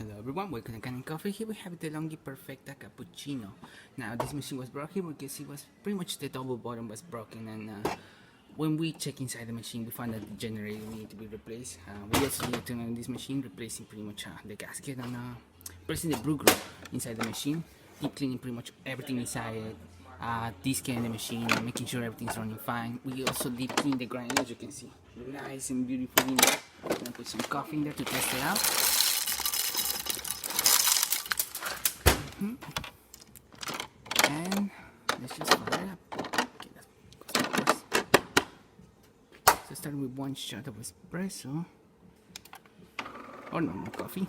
Hello everyone, welcome to Kanen Coffee. Here we have the DeLonghi Perfecta Cappuccino. Now this machine was brought here because it was pretty much the double bottom was broken, and when we check inside the machine we found that the generator needed to be replaced. We also need to turn on this machine, replacing pretty much the gasket and pressing the brew group inside the machine, deep cleaning pretty much everything inside it, descaling the machine, making sure everything's running fine. We also deep clean the grind, as you can see, nice and beautiful in there. I'm gonna put some coffee in there to test it out. And let's just fire it up. Okay, that's first. So starting with 1 shot of espresso or normal coffee.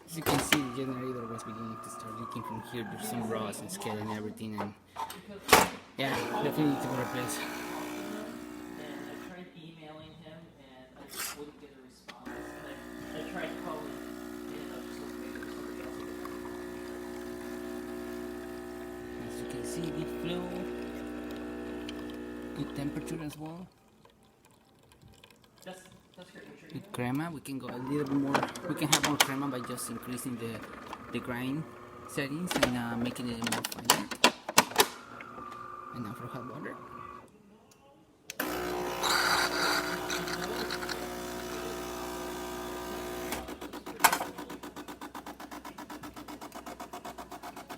As you can see, the generator was beginning to start leaking from here. There's some rust and scale and everything, and yeah, definitely need to be replaced. And I tried emailing him and I just wouldn't get a response. And I tried calling and I was just waiting for somebody else to get back. As you can see, good flow, good temperature as well. That's great. With crema, we can go a little bit more. We can have more crema by just increasing the grind settings and making it more finer. And now for hot water.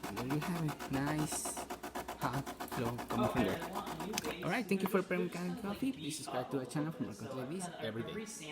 And there you have it. Nice hot flow coming from there. Alright, thank you for playing Kanen Coffee. Please subscribe to our channel for more content like this every day.